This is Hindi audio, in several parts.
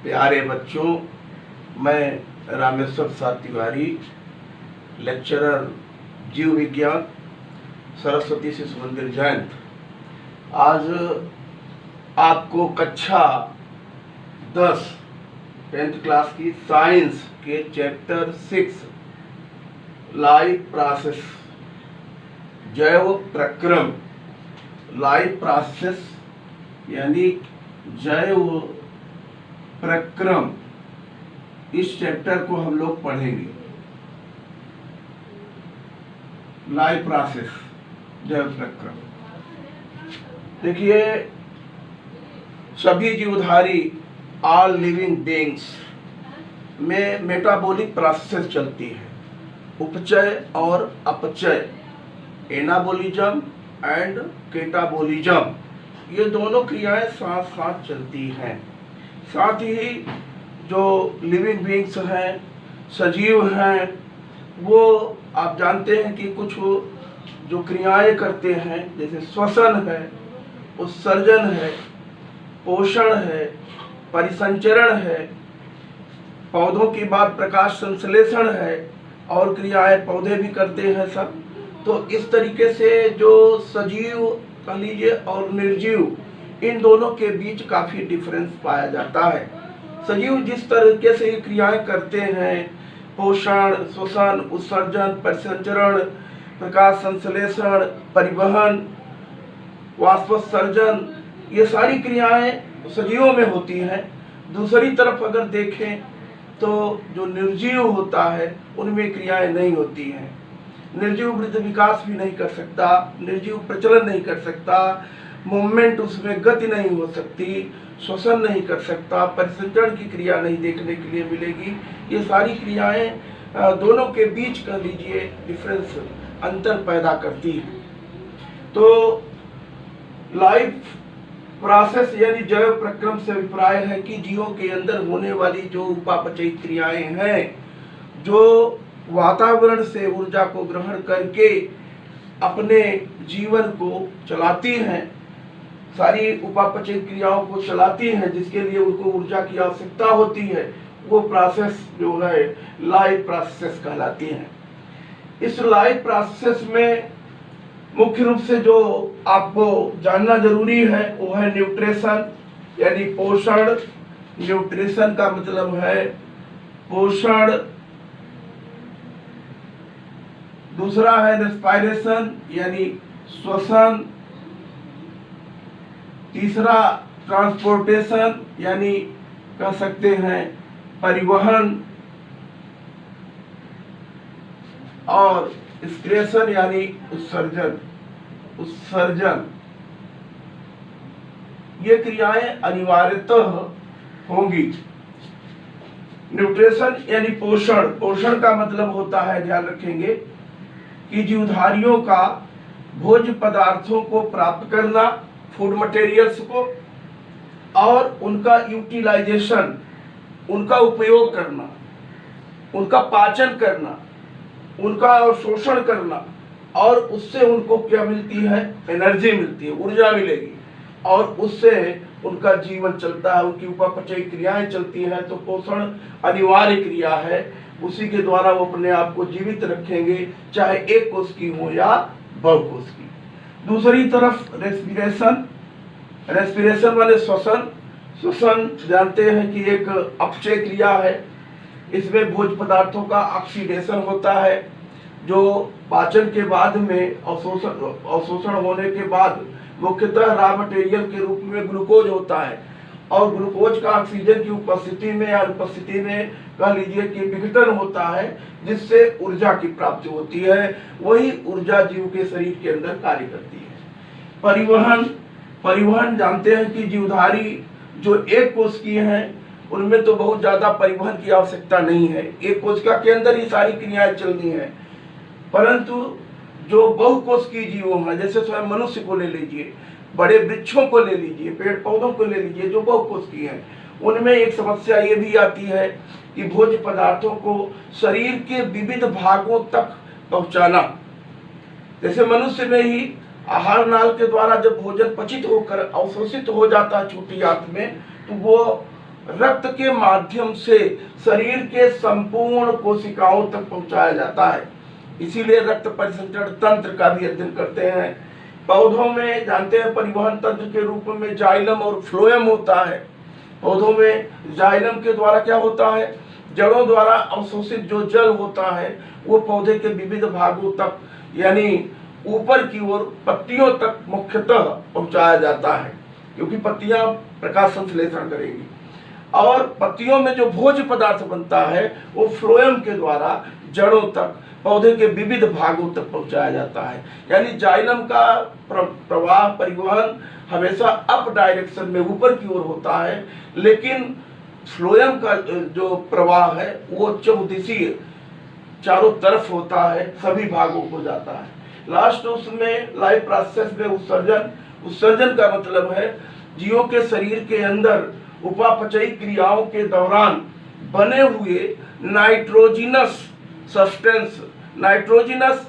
प्यारे बच्चों, मैं रामेश्वर प्रसाद तिवारी, लेक्चरर जीव विज्ञान, सरस्वती शिशु मंदिर जयंत, आज आपको कक्षा 10 10th क्लास की साइंस के चैप्टर 6 लाइफ प्रोसेस, जैव प्रक्रम, लाइफ प्रोसेस यानी जैव प्रक्रम, इस चैप्टर को हम लोग पढ़ेंगे। लाइफ प्रोसेस, जैव प्रक्रम। देखिए, सभी जीवधारी, ऑल लिविंग बीइंग्स में मेटाबॉलिक प्रोसेस चलती है, उपचय और अपचय, एनाबॉलिज्म एंड कैटाबॉलिज्म, ये दोनों क्रियाएं साथ साथ चलती हैं। साथ ही जो लिविंग बीइंग्स हैं, सजीव हैं, वो आप जानते हैं कि कुछ जो क्रियाएं करते हैं, जैसे श्वसन है, उत्सर्जन है, पोषण है, परिसंचरण है, पौधों की बात प्रकाश संश्लेषण है, और क्रियाएं पौधे भी करते हैं सब। तो इस तरीके से जो सजीव कह लीजिए और निर्जीव, इन दोनों के बीच काफ़ी डिफरेंस पाया जाता है। सजीव जिस तरीके से ये क्रियाएं करते हैं, पोषण, श्वसन, उत्सर्जन, परिसंचरण, प्रकाश संश्लेषण, परिवहन, वाष्पोत्सर्जन, ये सारी क्रियाएं सजीवों में होती हैं। दूसरी तरफ अगर देखें तो जो निर्जीव होता है उनमें क्रियाएं नहीं होती हैं। निर्जीव वृद्धि विकास भी नहीं कर सकता, निर्जीव प्रचलन नहीं कर सकता, मूवमेंट उसमें गति नहीं हो सकती, श्वसन नहीं कर सकता, परिसंचरण की क्रिया नहीं देखने के लिए मिलेगी। ये सारी क्रियाएं दोनों के बीच कह लीजिए डिफरेंस, अंतर पैदा करती है। तो लाइफ प्रोसेस यानी जैव प्रक्रम से अभिप्राय है कि जीवों के अंदर होने वाली जो उपापचयी क्रियाएं हैं, जो वातावरण से ऊर्जा को ग्रहण करके अपने जीवन को चलाती हैं, सारी उपापचयी क्रियाओं को चलाती हैं, जिसके लिए उनको ऊर्जा की आवश्यकता होती है, वो प्रोसेस जो है लाइफ प्रोसेस कहलाती हैं। इस लाइफ प्रोसेस में मुख्य रूप से जो आपको जानना जरूरी है वो है न्यूट्रिशन यानी पोषण। न्यूट्रिशन का मतलब है पोषण। दूसरा है रेस्पिरेशन यानी श्वसन। तीसरा ट्रांसपोर्टेशन यानी कह सकते हैं परिवहन। और एक्सक्रेशन यानी उत्सर्जन। ये क्रियाएं अनिवार्यतः होंगी। न्यूट्रिशन यानी पोषण। पोषण का मतलब होता है, ध्यान रखेंगे, कि जीवधारियों का भोज्य पदार्थों को प्राप्त करना, फूड मटेरियल्स को, और उनका यूटिलाइजेशन, उनका उपयोग करना, उनका पाचन करना, उनका शोषण करना, और उससे उनको क्या मिलती है? एनर्जी मिलती है, ऊर्जा मिलेगी, और उससे उनका जीवन चलता है, उनकी उपापचयी क्रियाएं चलती हैं। तो पोषण अनिवार्य क्रिया है, उसी के द्वारा वो अपने आप को जीवित रखेंगे, चाहे एक कोष की हो या बहुकोष की। दूसरी तरफ रेस्पिरेशन। रेस्पिरेशन माने श्वसन। श्वसन जानते हैं कि एक अपचय क्रिया है। इसमें भोज्य पदार्थों का ऑक्सीडेशन होता है, जो पाचन के बाद में अवशोषण होने के बाद मुख्यतः रॉ मटेरियल के रूप में ग्लूकोज होता है, और ग्लूकोज का ऑक्सीजन की उपस्थिति में या अनुपस्थिति में कह लीजिए कि विघटन होता है, जिससे ऊर्जा की प्राप्ति होती है। वही ऊर्जा जीव के शरीर के अंदर कार्य करती है। परिवहन। परिवहन जानते हैं कि जीवधारी जो एक कोश की हैं उनमें तो बहुत ज्यादा परिवहन की आवश्यकता नहीं है, एक कोशिका के अंदर ही सारी क्रियाएं चलनी है। परंतु जो बहुकोश की जीव हैं, जैसे स्वयं मनुष्य को ले लीजिए, बड़े वृक्षों को ले लीजिए, पेड़ पौधों को ले लीजिए, जो बहुकोश की हैं, उनमें एक समस्या ये भी आती है कि भोज्य पदार्थों को शरीर के विविध भागों तक पहुंचाना। जैसे मनुष्य में ही आहार नाल के द्वारा जब भोजन पचित होकर अवशोषित हो जाता है छोटी आंत में, तो वो रक्त के माध्यम से शरीर के संपूर्ण कोशिकाओं तक पहुंचाया जाता है। इसीलिए रक्त परिसंचरण तंत्र का भी अध्ययन करते हैं। पौधों में जानते हैं परिवहन तंत्र के रूप में जाइलम और फ्लोएम होता है। पौधों में जाइलम के द्वारा क्या होता है, जड़ों द्वारा अवशोषित जो जल होता है वो पौधे के विविध भागों तक यानी ऊपर की ओर पत्तियों तक मुख्यतः पहुंचाया जाता है, क्योंकि पत्तियां प्रकाश संश्लेषण करेंगी। और पत्तियों में जो भोज्य पदार्थ बनता है वो फ्लोएम के द्वारा जड़ों तक पौधे के विविध भागों तक पहुंचाया जाता है। यानी जाइलम का प्रवाह परिवहन हमेशा अप डायरेक्शन में ऊपर की ओर होता है, लेकिन फ्लोएम का जो प्रवाह है वो चौदिशीय चारों तरफ होता है, सभी भागों को जाता है। लास्ट उसमें लाइफ प्रोसेस में उत्सर्जन का मतलब है जीवों के शरीर के अंदर उपापचयी क्रियाओं के दौरान बने हुए नाइट्रोजिनस सब्सटेंस, नाइट्रोजिनस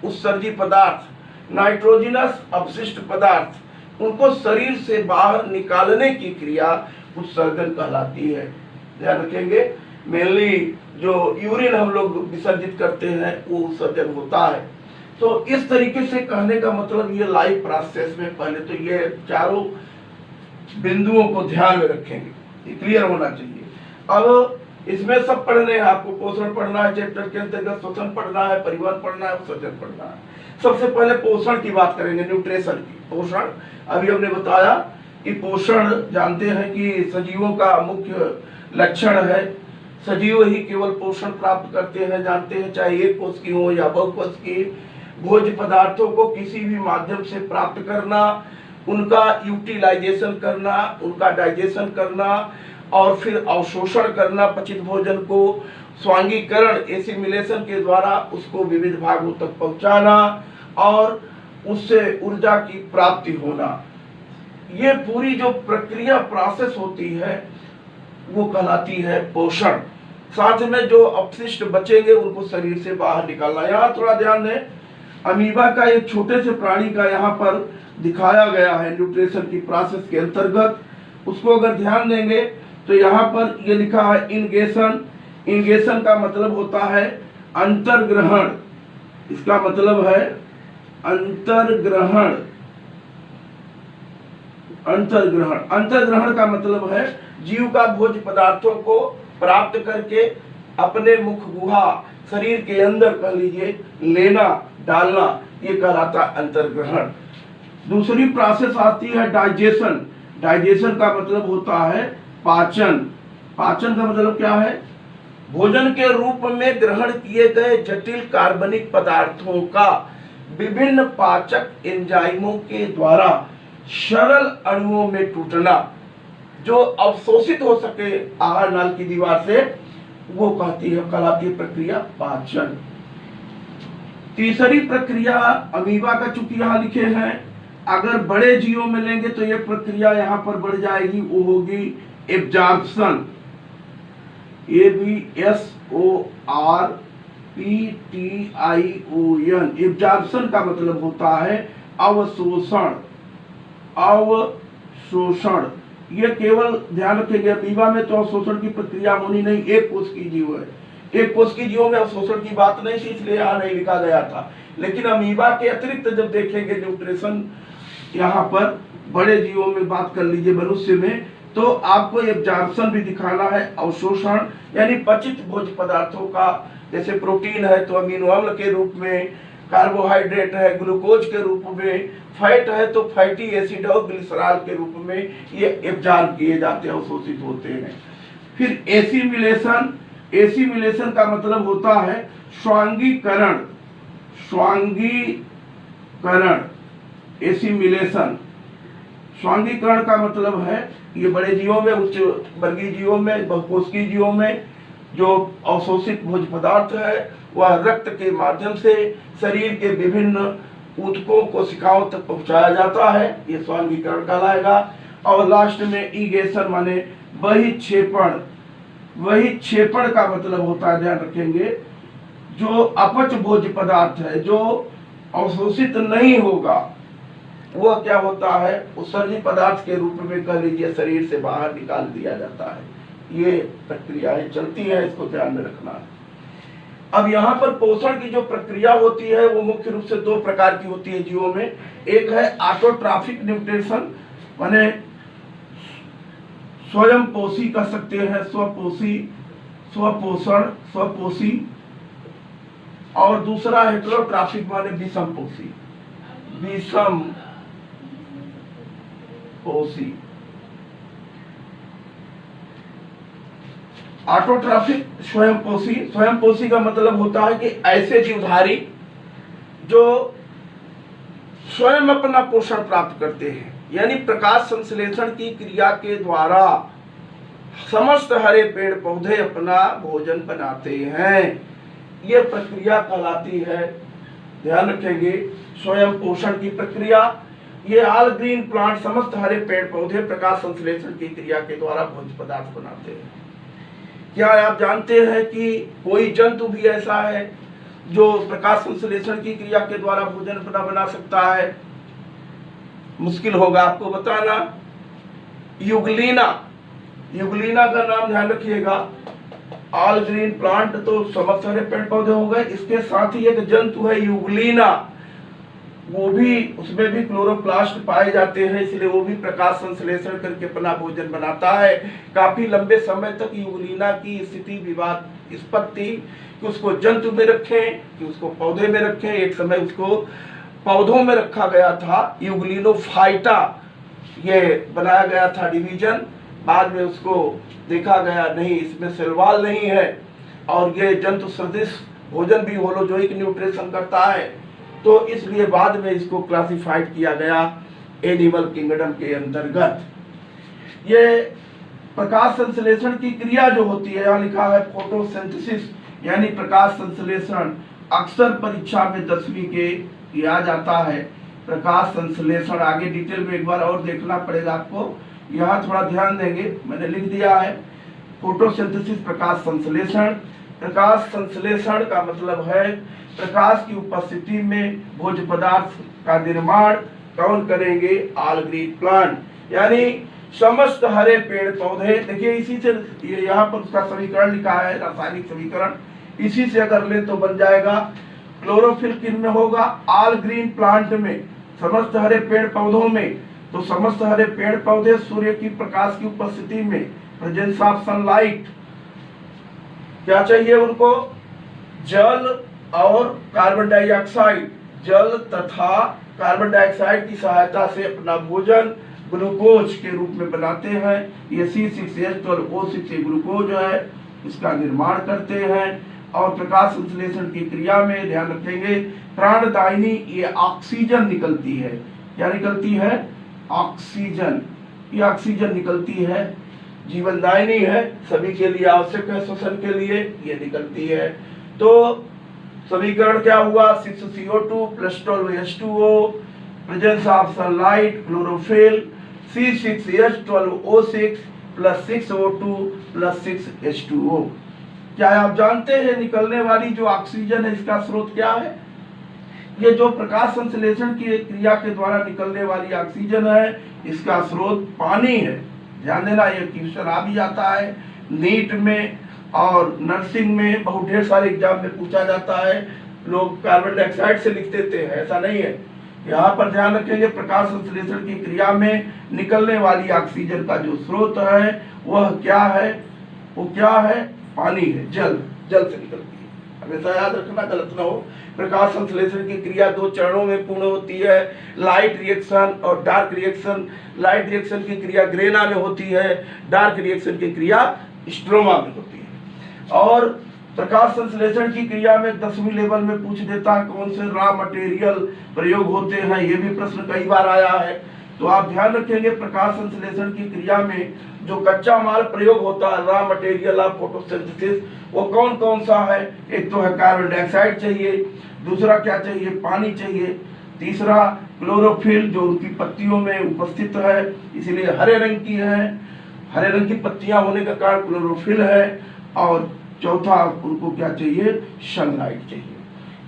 उत्सर्जी पदार्थ, नाइट्रोजिनस अपशिष्ट पदार्थ, उनको शरीर से बाहर निकालने की क्रिया उत्सर्जन कहलाती है। ध्यान रखेंगे, मेनली जो यूरिन हम लोग विसर्जित करते हैं वो उत्सर्जन होता है। तो इस तरीके से कहने का मतलब ये लाइफ प्रोसेस में पहले तो ये चारों बिंदुओं को ध्यान में रखेंगे, ये क्लियर होना चाहिए। अब इसमें सब पढ़ने हैं आपको, पोषण पढ़ना है चैप्टर के अंतर्गत, श्वसन पढ़ना है, परिवहन पढ़ना है, उत्सर्जन पढ़ना है। सबसे पहले पोषण की बात करेंगे, न्यूट्रिशन की। पोषण अभी हमने बताया कि पोषण जानते हैं कि सजीवों का मुख्य लक्षण है। सजीव ही केवल पोषण प्राप्त करते हैं, जानते हैं, चाहे एक कोष की हो या बहुकोष की। भोज्य पदार्थों को किसी भी माध्यम से प्राप्त करना, उनका यूटिलाइजेशन करना, उनका डाइजेशन करना और फिर अवशोषण करना पचित भोजन को, स्वांगीकरण एसिमिलेशन के द्वारा उसको विविध भागों तक पहुंचाना और उससे ऊर्जा की प्राप्ति होना, ये पूरी जो प्रक्रिया प्रोसेस होती है वो कहलाती है पोषण। साथ में जो अपशिष्ट बचेंगे उनको शरीर से बाहर निकालना। यहाँ थोड़ा ध्यान दें, अमीबा का एक छोटे से प्राणी का यहाँ पर दिखाया गया है न्यूट्रिशन की प्रोसेस के अंतर्गत। उसको अगर ध्यान देंगे तो यहाँ पर ये लिखा है इंगेशन। इंगेशन का मतलब होता है अंतर्ग्रहण, इसका मतलब है अंतर्ग्रहण। अंतर्ग्रहण, अंतर्ग्रहण का मतलब है जीव का भोज्य पदार्थों को प्राप्त करके अपने मुख गुहा शरीर के अंदर कह लीजिए लेना, डालना, ये कहलाता अंतर्ग्रहण। दूसरी प्रोसेस आती है डाइजेशन। डाइजेशन का मतलब होता है पाचन। पाचन का मतलब क्या है, भोजन के रूप में ग्रहण किए गए जटिल कार्बनिक पदार्थों का विभिन्न पाचक एंजाइमों के द्वारा सरल अणुओं में टूटना, जो अवशोषित हो सके आहार नाल की दीवार से, वो कहलाती है प्रक्रिया पाचन। तीसरी प्रक्रिया अमीबा का चूंकि यहाँ लिखे हैं, अगर बड़े जीवों में लेंगे तो ये प्रक्रिया यहाँ पर बढ़ जाएगी, वो होगी एब्जॉर्प्शन। ABSORPTION। एब्जॉर्प्शन का मतलब होता है अवशोषण। अवशोषण, ये केवल ध्यान रखेंगे अमीबा में तो अवशोषण की प्रक्रिया होनी नहीं, एक कोष की जीव है। एक कोष की जीवों में अवशोषण की बात नहीं थी, इसलिए यहाँ नहीं लिखा गया था। लेकिन अमीबा के अतिरिक्त जब देखेंगे न्यूट्रिशन, यहाँ पर बड़े जीवों में बात कर लीजिए, मनुष्य में, तो आपको एब्जॉर्प्शन भी दिखाना है। अवशोषण यानी पचित भोज्य पदार्थों का, जैसे प्रोटीन है तो अमीनो अम्ल के रूप में, कार्बोहाइड्रेट है ग्लूकोज के रूप में, फैट है तो फैटी एसिड और ग्लिसरॉल के रूप में ये एब्जॉर्ब किए जाते हैं, अवशोषित होते हैं। फिर एसिमिलेशन। एसिमिलेशन का मतलब होता है स्वांगीकरण। स्वांगीकरण, एसिमिलेशन। स्वांगीकरण का मतलब है ये बड़े जीवों में, उच्च वर्गीय जीवों में, बहुकोशिकीय जीवों में जो अवशोषित भोज्य पदार्थ है वह रक्त के माध्यम से शरीर के विभिन्न ऊतकों कोशिकाओं तक पहुंचाया जाता है, ये स्वांगीकरण कहलाएगा। और लास्ट में ईगेशन माने बहिक्षेपण। बहिक्षेपण का मतलब होता है, ध्यान रखेंगे, जो अपच भोज्य पदार्थ है जो अवशोषित नहीं होगा, वह क्या होता है, उत्सर्जी पदार्थ के रूप में कह लीजिए शरीर से बाहर निकाल दिया जाता है। ये प्रक्रियाएं चलती हैं, इसको ध्यान में रखना है। अब यहाँ पर पोषण की जो प्रक्रिया होती है वो मुख्य रूप से दो प्रकार की होती है जीवों में। एक है ऑटोट्रॉफिक न्यूट्रिशन, माने स्वयं पोषी कह सकते हैं, स्वपोषी, स्वपोषण, स्वपोषी। और दूसरा हेटेरोट्रॉफिक माने विषम पोषी, विषम पोषी। ऑटोट्रॉफिक स्वयं पोषी, स्वयं पोषी का मतलब होता है कि ऐसे जीवधारी जो स्वयं अपना पोषण प्राप्त करते हैं, यानी प्रकाश संश्लेषण की क्रिया के द्वारा समस्त हरे पेड़ पौधे अपना भोजन बनाते हैं। ये प्रक्रिया कहलाती है, ध्यान रखेंगे, स्वयं पोषण की प्रक्रिया। ये ऑल ग्रीन प्लांट समस्त हरे पेड़ पौधे प्रकाश संश्लेषण की क्रिया के द्वारा भोज्य पदार्थ बनाते हैं। क्या आप जानते हैं कि कोई जंतु भी ऐसा है जो प्रकाश संश्लेषण की क्रिया के द्वारा भोजन बना सकता है? मुश्किल होगा आपको बताना। युगलीना, युगलीना का नाम ध्यान रखिएगा। ऑल ग्रीन प्लांट तो समस्त हरे पेड़ पौधे हो गए, इसके साथ ही एक जंतु है युगलीना, वो भी, उसमें भी क्लोरोप्लास्ट पाए जाते हैं, इसलिए वो भी प्रकाश संश्लेषण करके अपना भोजन बनाता है। काफी लंबे समय तक युगलीना की स्थिति विवादास्पद थी कि उसको जंतु में रखें कि उसको पौधे में रखें। एक समय उसको पौधों में रखा गया था, युगलिनोफाइटा ये बनाया गया था डिवीजन। बाद में उसको देखा गया नहीं, इसमें सेलवाल नहीं है और ये जंतु सदृश भोजन भी होलोजोइक न्यूट्रिशन करता है, तो इसलिए बाद में इसको क्लासिफाइड किया गया एनिमल किंगडम के अंतर्गत। ये प्रकाश संश्लेषण की क्रिया जो होती है, यहाँ लिखा है फोटोसिंथेसिस यानी प्रकाश संश्लेषण, अक्सर परीक्षा में 10वीं के किया जाता है। प्रकाश संश्लेषण आगे डिटेल में एक बार और देखना पड़ेगा आपको, यहाँ थोड़ा ध्यान देंगे, मैंने लिख दिया है फोटोसिंथेसिस प्रकाश संश्लेषण। प्रकाश संश्लेषण का मतलब है प्रकाश की उपस्थिति में भोज्य पदार्थ का निर्माण कौन करेंगे? ऑल ग्रीन प्लांट, यानी समस्त हरे पेड़ पौधे। देखिए इसी से यहाँ पर उसका समीकरण लिखा है, रासायनिक समीकरण, इसी से अगर ले तो बन जाएगा। क्लोरोफिल किन में होगा? ऑल ग्रीन प्लांट में, समस्त हरे पेड़ पौधों में। तो समस्त हरे पेड़ पौधे सूर्य की प्रकाश की उपस्थिति में, प्रेजेंस ऑफ सनलाइट, क्या चाहिए उनको? जल और कार्बन डाइऑक्साइड, जल तथा कार्बन डाइऑक्साइड की सहायता से अपना भोजन ग्लूकोज के रूप में बनाते हैं। ये C6H12O6 ग्लूकोज है, इसका निर्माण करते हैं। और प्रकाश संश्लेषण की क्रिया में ध्यान रखेंगे प्राणदायिनी ये ऑक्सीजन निकलती है। क्या निकलती है? ऑक्सीजन। ये ऑक्सीजन निकलती है, जीवनदायिनी है, सभी के लिए आवश्यक है, श्वसन के लिए ये निकलती है। तो समीकरण क्या हुआ? 6CO2 + 12H2O, presence of sunlight, chlorophyll, C6H12O6 + 6O2 + 6H2O। क्या आप जानते हैं निकलने वाली जो ऑक्सीजन है इसका स्रोत क्या है? ये जो प्रकाश संश्लेषण की क्रिया के द्वारा निकलने वाली ऑक्सीजन है, इसका स्रोत पानी है। ध्यान देना, ये क्वेश्चन आ भी जाता है नीट में और नर्सिंग में, बहुत ढेर सारे एग्जाम में पूछा जाता है। लोग कार्बन डाइऑक्साइड से लिख देते हैं, ऐसा नहीं है। यहाँ पर ध्यान रखेंगे प्रकाश संश्लेषण की क्रिया में निकलने वाली ऑक्सीजन का जो स्रोत है वह क्या है? वो क्या है? पानी है, जल, जल से निकलती है। हमेशा याद रखना, गलत ना हो। प्रकाश संश्लेषण की क्रिया 2 चरणों में पूर्ण होती है, लाइट रिएक्शन और डार्क रिएक्शन। लाइट रिएक्शन की क्रिया ग्रेना में होती है, डार्क रिएक्शन की क्रिया स्ट्रोमा में होती है। और प्रकाश संश्लेषण की क्रिया में 10वीं लेवल में पूछ देता है कौन से रॉ मटेरियल प्रयोग होते हैं, ये भी प्रश्न कई बार आया है। तो आप ध्यान रखेंगे प्रकाश संश्लेषण की क्रिया में जो कच्चा माल प्रयोग होता है, रॉ मटेरियल ऑफ फोटोसिंथेसिस, वो कौन कौन सा है? एक तो है कार्बन डाइऑक्साइड चाहिए, दूसरा क्या चाहिए? पानी चाहिए, तीसरा क्लोरोफिल जो उनकी पत्तियों में उपस्थित है, इसलिए हरे रंग की है, हरे रंग की पत्तियां होने का कारण क्लोरोफिल है। और चौथा उनको क्या चाहिए? सनलाइट चाहिए।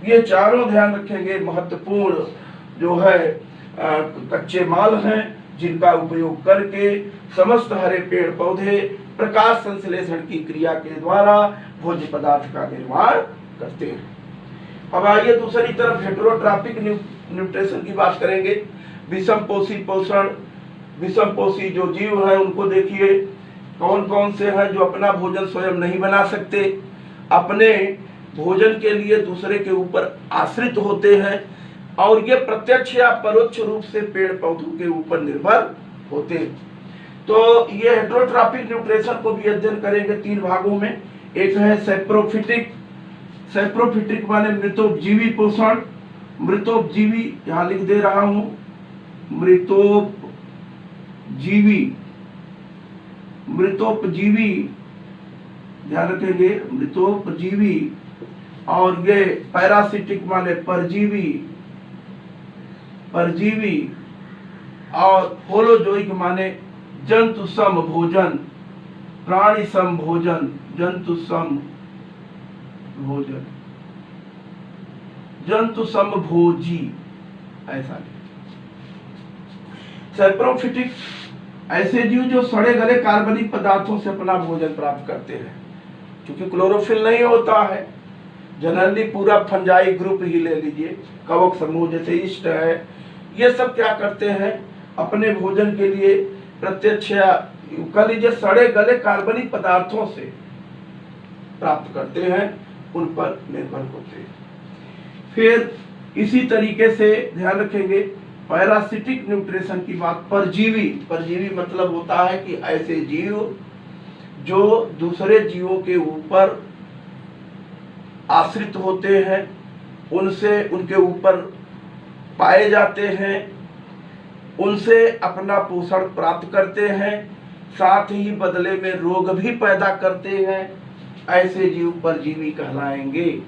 ये चारों ध्यान रखेंगे महत्वपूर्ण जो है कच्चे माल हैं जिनका उपयोग करके समस्त हरे पेड़ पौधे प्रकाश संश्लेषण की क्रिया के द्वारा भोज्य पदार्थ का निर्माण करते हैं। अब आइए दूसरी तरफ हेटेरोट्रॉपिक न्यूट्रिशन की बात करेंगे। विषमपोषी पोषण, विषमपोषी जो जीव हैं उनको देखिए कौन कौन से हैं जो अपना भोजन स्वयं नहीं बना सकते, अपने भोजन के लिए दूसरे के ऊपर आश्रित होते हैं और ये प्रत्यक्ष या परोक्ष रूप से पेड़ पौधों के ऊपर निर्भर होते हैं। तो ये हेटेरोट्रॉपिक न्यूट्रिशन को भी अध्ययन करेंगे 3 भागों में। एक है सैप्रोफिटिक, सैप्रोफिटिक माने मृतोपजीवी पोषण, मृतोपजीवी यहाँ लिख दे रहा हूं, मृतोपजीवी, मृतोपजीवी ध्यान रखेंगे, मृतोपजीवी। और ये पैरासिटिक माने परजीवी, परजीवी। और होलोजोइक माने जंतु सम भोजन, प्राणी सम भोजन, जंतु सम भोजन, जंतु सम भोजी, ऐसा। सैप्रोफिटिक ऐसे जीव जो सड़े गले कार्बनिक पदार्थों से अपना भोजन प्राप्त करते हैं, क्योंकि क्लोरोफिल नहीं होता है। जनरली पूरा फंजाई ग्रुप ही ले लीजिए, कवक समूह जैसे ईस्ट है, ये सब क्या करते हैं अपने भोजन के लिए प्रत्यक्ष कर लीजिए सड़े गले कार्बनिक पदार्थों से प्राप्त करते हैं, उन पर निर्भर होते हैं। फिर इसी तरीके से ध्यान रखेंगे पैरासिटिक न्यूट्रिशन की बात, परजीवी। परजीवी मतलब होता है कि ऐसे जीव जो दूसरे जीवों के ऊपर आश्रित होते हैं, उनसे उनके ऊपर पाए जाते हैं, उनसे अपना पोषण प्राप्त करते हैं, साथ ही बदले में रोग भी पैदा करते हैं, ऐसे जीव परजीवी कहलाएंगे।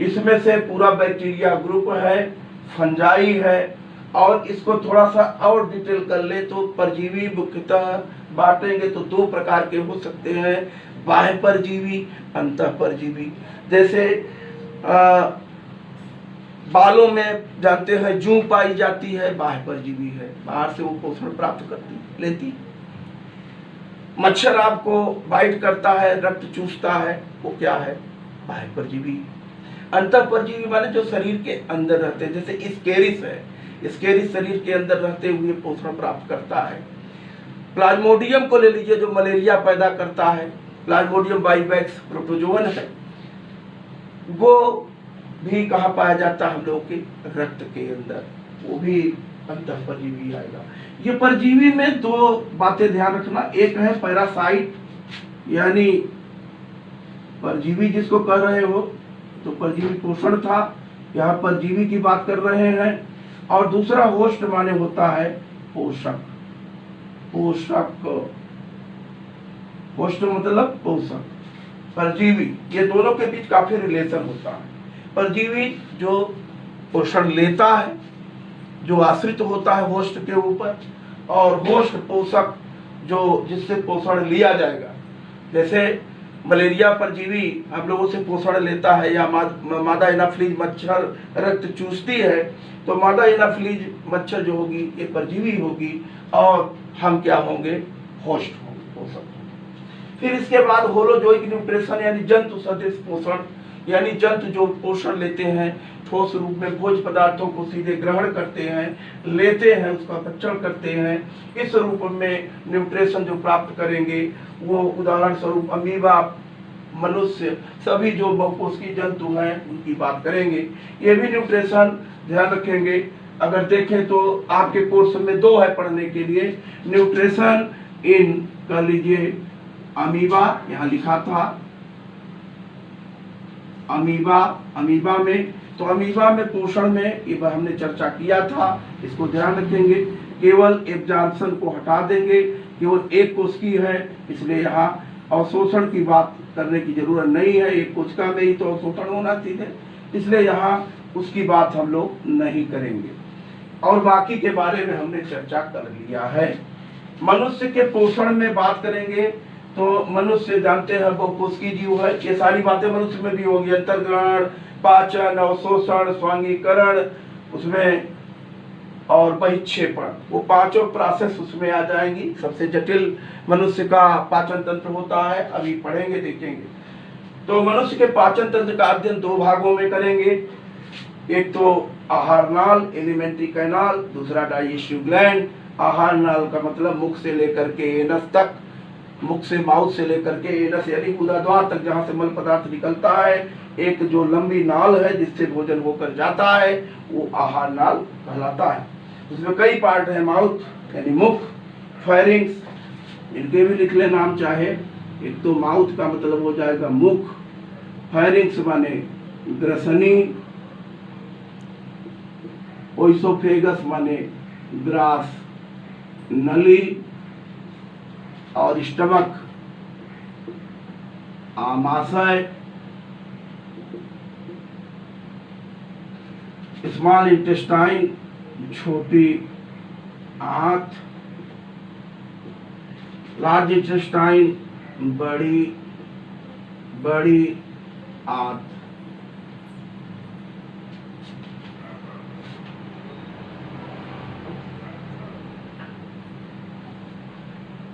इसमें से पूरा बैक्टीरिया ग्रुप है, फंजाई है, और इसको थोड़ा सा और डिटेल कर ले तो परजीवी मुख्यतः बांटेंगे तो 2 प्रकार के हो सकते हैं, बाह्य परजीवी, अंतः परजीवी। जैसे बालों में जानते हैं जूं पाई जाती है, बाह्य परजीवी है, बाहर से वो पोषण प्राप्त करती लेती। मच्छर आपको बाइट करता है, रक्त चूसता है, वो क्या है, बाह्य परजीवी। अंतः परजीवी माने जो शरीर के अंदर रहते हैं, जैसे स्केरिस है, स्केरिस शरीर के अंदर रहते हुए पोषण प्राप्त करता है। प्लाज्मोडियम को ले लीजिए जो मलेरिया पैदा करता है, प्लाज्मोडियम बाइवैक्स प्रोटोजोवन है, वो भी कहाँ पाया जाता है, हम लोग के रक्त के अंदर, वो भी अंतः परजीवी आएगा। ये परजीवी में 2 बातें ध्यान रखना, एक है पैरासाइट यानी परजीवी जिसको कह रहे हो, तो परजीवी पोषण था, यहाँ परजीवी की बात कर रहे हैं। और दूसरा होस्ट माने होता है पोषक, पोषक, होस्ट मतलब पोषक, परजीवी, ये दोनों के बीच काफी रिलेशन होता है। परजीवी जो पोषण लेता है, जो आश्रित होता है होस्ट के ऊपर, और होस्ट पोषक जो जिससे पोषण लिया जाएगा। जैसे मलेरिया परजीवी हम लोगों से पोषण लेता है, या मादा एनाफ्लीज मच्छर रक्त चूसती है, तो मादा एनाफ्लीज मच्छर जो होगी ये परजीवी होगी, और हम क्या होंगे, होस्ट होंगे, पोषक होंगे। फिर इसके बाद होलोजोइक न्यूट्रिशन यानी जंतु सदृश पोषण, यानी जंतु जो पोषण लेते हैं, ठोस रूप में भोज्य पदार्थों को सीधे ग्रहण करते हैं, लेते हैं, उसका भक्षण करते हैं, इस रूप में न्यूट्रिशन जो प्राप्त करेंगे वो उदाहरण स्वरूप अमीबा, मनुष्य, सभी जो बहुकोषीय जंतु हैं उनकी बात करेंगे। ये भी न्यूट्रिशन ध्यान रखेंगे। अगर देखें तो आपके कोर्स में 2 है पढ़ने के लिए, न्यूट्रिशन इन कर लीजिए अमीबा, यहाँ लिखा था अमीबा, अमीबा में, तो अमीबा में पोषण में ये हमने चर्चा किया था, इसको ध्यान रखेंगे। केवल एब्जॉर्प्शन को हटा देंगे, केवल एक कोशिकीय है, इसलिए यहाँ अवशोषण की बात करने की जरूरत नहीं है, एक कोशिका में ही तो अवशोषण होना चाहिए, इसलिए यहाँ उसकी बात हम लोग नहीं करेंगे। और बाकी के बारे में हमने चर्चा कर लिया है। मनुष्य के पोषण में बात करेंगे तो मनुष्य जानते हैं बहुकोशिकीय जीव है, ये सारी बातें मनुष्य में भी होगी, अंतर्ग्रहण, पाचन, अवशोषण, स्वांगीकरण, उसमें और बहिक्षेपण, वो पांचों प्रोसेस उसमें आ जाएंगी। सबसे जटिल मनुष्य का पाचन तंत्र होता है, अभी पढ़ेंगे देखेंगे। तो मनुष्य के पाचन तंत्र का अध्ययन दो भागों में करेंगे, एक तो आहार नाल एलिमेंट्री कैनाल, दूसरा डाइजेस्टिव ग्लैंड। आहार नाल का मतलब मुख से लेकर के एनस तक, मुख से माउथ से लेकर के एनस यानी गुदाद्वार तक जहाँ से मल पदार्थ निकलता है। एक जो लंबी नाल है जिससे भोजन होकर जाता है वो आहार नाल कहलाता है। उसमें कई पार्ट है, माउथ यानी मुख, फेरिंग्स, इनके भी लिख ले नाम चाहे। एक तो माउथ का मतलब हो जाएगा मुख, फेरिंग्स माने ग्रसनी, ओइसोफेगस माने ग्रास नली, और स्टमक आमाशय, स्मॉल इंटेस्टाइन छोटी आंत, लार्ज इंटेस्टाइन बड़ी आंत।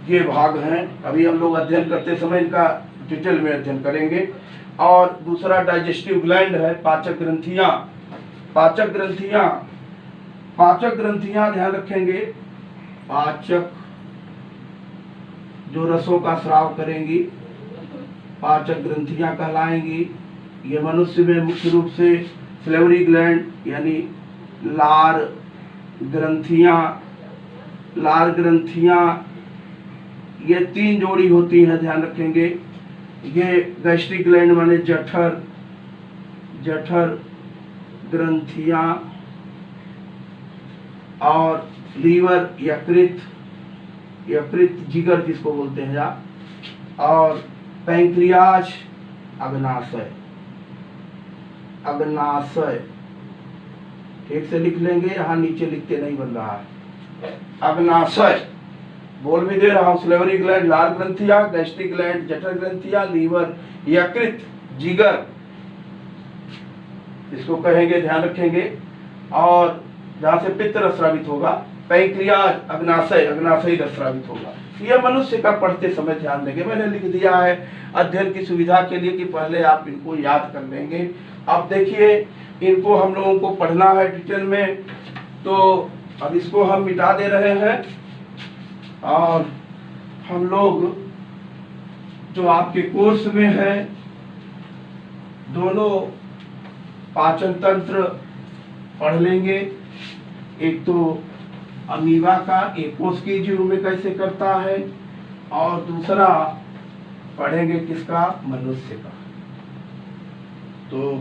ये भाग हैं, अभी हम लोग अध्ययन करते समय इनका डिटेल में अध्ययन करेंगे। और दूसरा डाइजेस्टिव ग्लैंड है, पाचक ग्रंथियां। पाचक ग्रंथियां ध्यान रखेंगे, पाचक जो रसों का स्राव करेंगी पाचक ग्रंथियां कहलाएंगी। ये मनुष्य में मुख्य रूप से सलेवरी ग्लैंड यानी लार ग्रंथियां ये तीन जोड़ी होती हैं, ध्यान रखेंगे। ये गैस्ट्रिक ग्लैंड माने जठर ग्रंथियां, और लीवर यकृत जिगर जिसको बोलते हैं या, और पैंक्रियाज अग्नाशय ठीक से लिख लेंगे, यहाँ नीचे लिखते नहीं बन रहा है। अग्नाशय बोल भी दे रहा हूँ, सलेवरी ग्लैंड, लार ग्रंथियां, गैस्ट्रिक ग्लैंड, जठर ग्रंथियां, लीवर, यकृत, जिगर इसको कहेंगे, ध्यान रखेंगे। और जहां से पित्त रस्रावित होगा, पैंक्रियाज अग्नाशय रस्रावित होगा। यह मनुष्य का पढ़ते समय ध्यान देंगे, मैंने लिख दिया है अध्ययन की सुविधा के लिए कि पहले आप इनको याद कर लेंगे। अब देखिए इनको हम लोगों को पढ़ना है डिटेल में, तो अब इसको हम मिटा दे रहे हैं। और हम लोग जो आपके कोर्स में है दोनों पाचन तंत्र पढ़ लेंगे। एक तो अमीबा का एक कोष के जीव में कैसे करता है, और दूसरा पढ़ेंगे किसका, मनुष्य का। तो